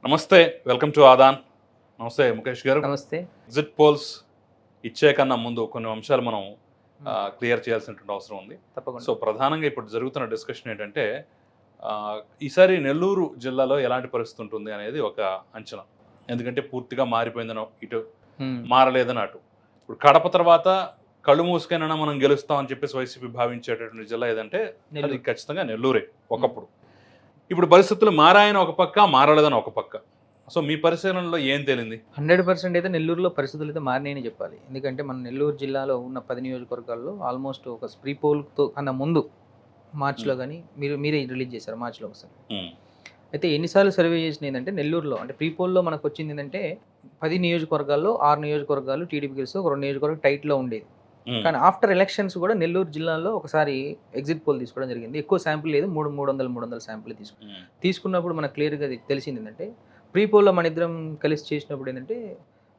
నమస్తే. Welcome to Aadan. నమస్తే ముఖేష్ గారు. నమస్తే. ఎగ్జిట్ పోల్స్ ఇచ్చే కన్నా ముందు కొన్ని అంశాలు మనం క్లియర్ చేయాల్సినటువంటి అవసరం ఉంది. తప్పకుండా. సో ప్రధానంగా ఇప్పుడు జరుగుతున్న డిస్కషన్ ఏంటంటే ఈసారి నెల్లూరు జిల్లాలో ఎలాంటి పరిస్థితి ఉంటుంది అనేది ఒక అంచనా. ఎందుకంటే పూర్తిగా మారిపోయిందనో ఇటు, మారలేదని అటు. ఇప్పుడు కడప తర్వాత కళ్ళు మూసుకైనా మనం గెలుస్తామని చెప్పేసి వైసీపీ భావించేటటువంటి జిల్లా ఏదంటే అది ఖచ్చితంగా నెల్లూరే ఒకప్పుడు. ఇప్పుడు పరిస్థితులు మారాయని ఒక పక్క, మారలేదని ఒక పక్క. సో మీ పరిశీలనలో ఏం తేలింది? 100% అయితే నెల్లూరులో పరిస్థితులు అయితే మారినాయని చెప్పాలి. ఎందుకంటే మన నెల్లూరు జిల్లాలో ఉన్న 10 నియోజకవర్గాల్లో ఆల్మోస్ట్ ఒక ప్రీ పోల్తో కన్నా ముందు మార్చిలో కానీ మీరే రిలీజ్ చేశారు మార్చిలో ఒకసారి. అయితే ఎన్నిసార్లు సర్వే చేసిన ఏంటంటే నెల్లూరులో అంటే ప్రీ పోల్లో మనకు వచ్చింది ఏంటంటే 10 నియోజకవర్గాల్లో 6 నియోజకవర్గాలు టీడీపీ గెలిస్తే ఒక 2 నియోజకవర్గం టైట్లో ఉండేది. కానీ ఆఫ్టర్ ఎలక్షన్స్ కూడా నెల్లూరు జిల్లాలో ఒకసారి ఎగ్జిట్ పోల్ తీసుకోవడం జరిగింది. ఎక్కువ శాంపుల్ లేదు, 300 శాంపుల్ తీసుకున్నప్పుడు మనకు క్లియర్గా తెలిసింది ఏంటంటే ప్రీ పోల్లో మన ఇద్దరం కలిసి చేసినప్పుడు ఏంటంటే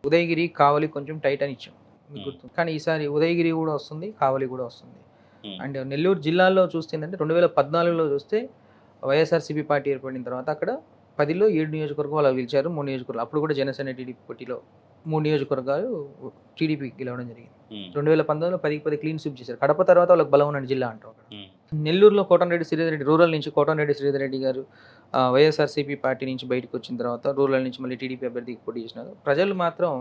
ఉదయగిరి, కావలి కొంచెం టైట్ అని ఇచ్చాం మీకు గుర్తు. కానీ ఈసారి ఉదయగిరి కూడా వస్తుంది, కావలి కూడా వస్తుంది. అండ్ నెల్లూరు జిల్లాలో చూస్తే ఏంటంటే 2014లో చూస్తే వైఎస్ఆర్సీపీ పార్టీ ఏర్పడిన తర్వాత అక్కడ 10లో 7 నియోజకవర్గం అలా గెలిచారు, 3 నియోజకవర్గాలు. అప్పుడు కూడా జనసేన టీడీపీ పోటీలో 3 నియోజకవర్గాలు టీడీపీ గెలవడం జరిగింది. 2019లో 10 క్లీన్ స్వీప్ చేశారు. కడప తర్వాత వాళ్ళకి బలం ఉన్న జిల్లా అంటారు అక్కడ. నెల్లూరులో కోటంరెడ్డి శ్రీధర్ రెడ్డి, రూరల్ నుంచి కోటంరెడ్డి శ్రీధర్ రెడ్డి గారు వైఎస్ఆర్సీపీ పార్టీ నుంచి బయటకు వచ్చిన తర్వాత రూరల్ నుంచి మళ్ళీ టీడీపీ అభ్యర్థికి పోటీ చేసినారు. ప్రజలు మాత్రం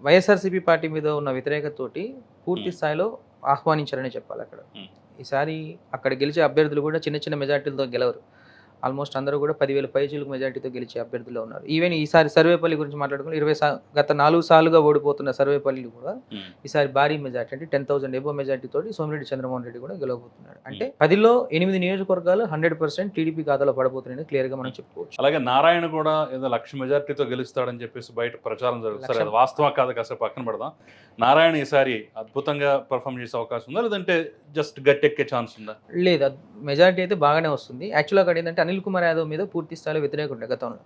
వైఎస్ఆర్సీపీ పార్టీ మీద ఉన్న వ్యతిరేకతతోటి పూర్తి స్థాయిలో ఆహ్వానించారనే చెప్పాలి అక్కడ. ఈసారి అక్కడ గెలిచే అభ్యర్థులు కూడా చిన్న చిన్న మెజార్టీలతో గెలవరు. ఆల్మోస్ట్ అందరూ కూడా 10,000 పైచీలకు మెజార్టీతో గెలిచే అభ్యర్థులు ఉన్నారు. ఈవెన్ ఈసారి సర్వేపల్లి గురించి మాట్లాడుకుని గత 4 సార్లుగా ఓడిపోతున్న సర్వేపల్లి కూడా ఈసారి భారీ మెజార్టీ అంటే 10,000 ఎబో మెజార్టీ తోటి సోమిరెడ్డి చంద్రమోహన్ రెడ్డి కూడా గెలవబోతున్నాడు. అంటే 10లో 8 నియోజకవర్గాలు 100% టీడీపీ ఖాతాలో పడబోతున్నాయని క్లియర్ గా మనం చెప్పుకోవచ్చు. అలాగే నారాయణ కూడా ఏదో 1,00,000 మెజార్టీతో గెలుస్తాడని చెప్పేసి బయట ప్రచారం జరుగుతుంది. అది వాస్తవం కాదు, కాసేపు పక్కన పెడదాం. నారాయణ ఈసారి అద్భుతంగా పర్ఫామ్ చేసే అవకాశం ఉందా, లేదంటే జస్ట్ గట్టెక్కే ఛాన్స్ ఉందా? లేదు, మెజార్టీ అయితే బాగానే వస్తుంది. యాక్చువల్గా అక్కడ ఏంటంటే అనిల్ కుమార్ యాదవ్ మీద పూర్తి స్థాయిలో వ్యతిరేకత ఉండే గతంలో.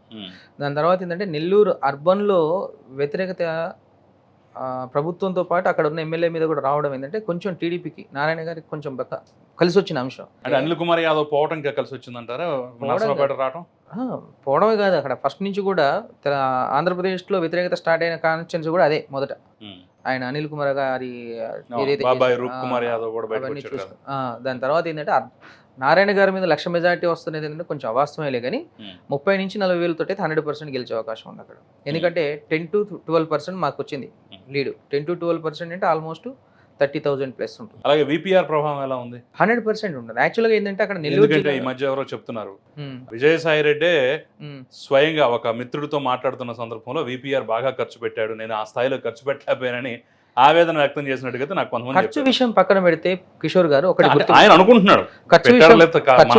దాని తర్వాత ఏంటంటే నెల్లూరు అర్బన్లో వ్యతిరేకత ప్రభుత్వంతో పాటు అక్కడ ఉన్న ఎమ్మెల్యే మీద కూడా రావడం ఏంటంటే కొంచెం టీడీపీకి నారాయణ గారికి కొంచెం కలిసి వచ్చిన అంశం. అంటే అనిల్ కుమార్ యాదవ్ పోవటం కలిసి వచ్చిందంటారా? రావటం పోవడమే కాదు, అక్కడ ఫస్ట్ నుంచి కూడా ఆంధ్రప్రదేశ్లో వ్యతిరేకత స్టార్ట్ అయిన కాన్స్టిట్యున్సీ కూడా అదే మొదట. ఆయన అనిల్ కుమార్ గారి ఏదైతే దాని తర్వాత ఏంటంటే నారాయణ గారి మీద 1,00,000 మెజార్టీ వస్తున్నది ఏంటంటే కొంచెం అవాస్తవమే కానీ 30 నుంచి 40,000 తోటి 100% గెలిచే అవకాశం ఉంది అక్కడ. ఎందుకంటే 10 to 12% మాకు వచ్చింది లీడ్. 10 to 12% అంటే ఆల్మోస్ట్ 30,000 ప్లస్ ఉంటుంది. అలాగే విపిఆర్ ప్రభావం ఎలా ఉంది? 100% ఉంటుంది. యాక్చువల్గా ఏంటంటే అక్కడ నెల్లూరు ఈ మధ్య ఎవరో చెప్తున్నారు, విజయసాయి రెడ్డి స్వయంగా ఒక మిత్రుడితో మాట్లాడుతున్న సందర్భంలో విపిఆర్ బాగా ఖర్చు పెట్టాడు, నేను ఆ స్థాయిలో ఖర్చు పెట్టలేకపోయానని ఆవేదన వ్యక్తం చేసినట్టుగా నాకు కొంతమంది. ఖర్చు విషయం పక్కన పెడితే కిషోర్ గారు ఆయన అనుకుంటున్నాడు ఖర్చు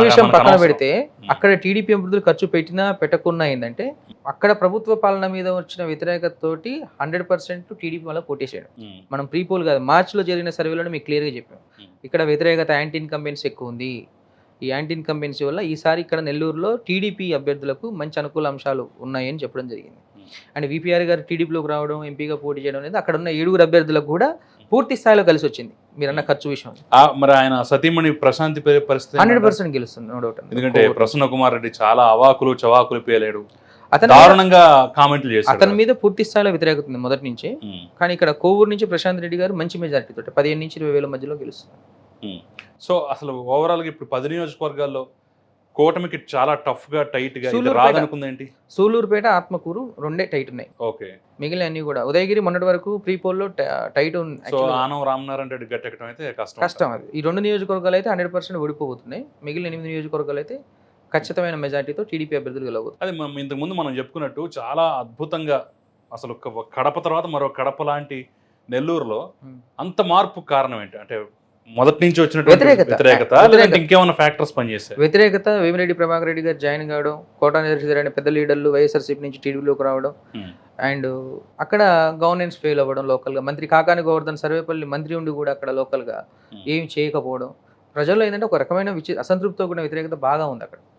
విషయం పక్కన పెడితే అక్కడ టీడీపీ అభివృద్ధులు ఖర్చు పెట్టినా పెట్టకున్నా ఏంటంటే అక్కడ ప్రభుత్వ పాలన మీద వచ్చిన వ్యతిరేకత తోటి 100% టీడీపీ వల్ల కొట్టేసాడు. మనం ప్రీ పోల్ కాదు, మార్చిలో జరిగిన సర్వేలో మీకు క్లియర్గా చెప్పాం. ఇక్కడ వ్యతిరేకత యాంటీ ఇన్కంబెన్సీ ఎక్కువ ఉంది. ఈ యాంటీ ఇన్కంబెన్సీ వల్ల ఈసారి ఇక్కడ నెల్లూరులో టీడీపీ అభ్యర్థులకు మంచి అనుకూల అంశాలు ఉన్నాయని చెప్పడం జరిగింది. అండ్ విపిఆర్ గారు టీడీపీలోకి రావడం, ఎంపీగా పోటీ చేయడం అనేది అక్కడ ఉన్న 7 అభ్యర్థులకు కూడా పూర్తి స్థాయిలో కలిసి వచ్చింది. మీరన్న ఖర్చు విషయం మరి ఆయన సతీమణి ప్రశాంతి పరిస్థితి 100% గెలుస్తుంది, నో డౌట్. ఎందుకంటే ప్రసన్న కుమార్ రెడ్డి చాలా అవాకులు చవాకులు పేలేడు, దారుణంగా కామెంట్లు చేశారు. అతని మీద పూర్తి స్థాయిలో వ్యతిరేకత ఉంది మొదటి నుంచి. కానీ ఇక్కడ కోవూరు నుంచి ప్రశాంత్ రెడ్డి గారు మంచి మెజార్టీ తోటి 15 నుంచి 20,000 మధ్యలో గెలుస్తున్నారు. సో అసలు ఓవరాల్ గా ఇప్పుడు 10 నియోజకవర్గాల్లో కూటమికి చాలా టఫ్ గా టైట్ గా రాదనుకుందేంటి? సూలూరుపేట, ఆత్మకూరు 2 టైట్ ఉన్నాయి. ఓకే, మిగిలిన అన్ని కూడా ఉదయగిరి మొన్నటి వరకు ప్రీ పోల్ లో టైట్ ఉంది. సో ఆనం రామనారాయణ రెడ్డి గట్టెక్కడం అయితే కష్టం. అది ఈ 2 నియోజకవర్గాలు అయితే 100% ఓడిపోబోతున్నాయి. మిగిలిన 8 నియోజకవర్గాలు అయితే ఖచ్చితమైన మెజార్టీతో టీడీపీ అభ్యర్థులు గెలవబోతున్నారు. అది ఇంతకు ముందు మనం చెప్పుకున్నట్టు చాలా అద్భుతంగా అసలు కడప తర్వాత మరో కడప లాంటి నెల్లూరులో అంత మార్పు కారణం ఏంటి? అంటే మొదటి నుంచి వచ్చిన వ్యతిరేకత, ఇంకేమైనా ఫ్యాక్టర్స్ పనిచేస్తాయి? వ్యతిరేకత, వేమిరెడ్డి ప్రభాకర్ రెడ్డి గారు జాయిన్ కావడం, కోటారెడ్డి పెద్ద లీడర్లు వైఎస్ఆర్సీపీ నుంచి టీడీపీలోకి రావడం, అండ్ అక్కడ గవర్నెన్స్ ఫెయిల్ అవ్వడం. లోకల్గా మంత్రి కాకాని గోవర్ధన్ సర్వేపల్లి మంత్రి ఉండి కూడా అక్కడ లోకల్గా ఏమి చేయకపోవడం, ప్రజల్లో ఏంటంటే ఒక రకమైన అసంతృప్తితో కూడిన వ్యతిరేకత బాగా ఉంది అక్కడ.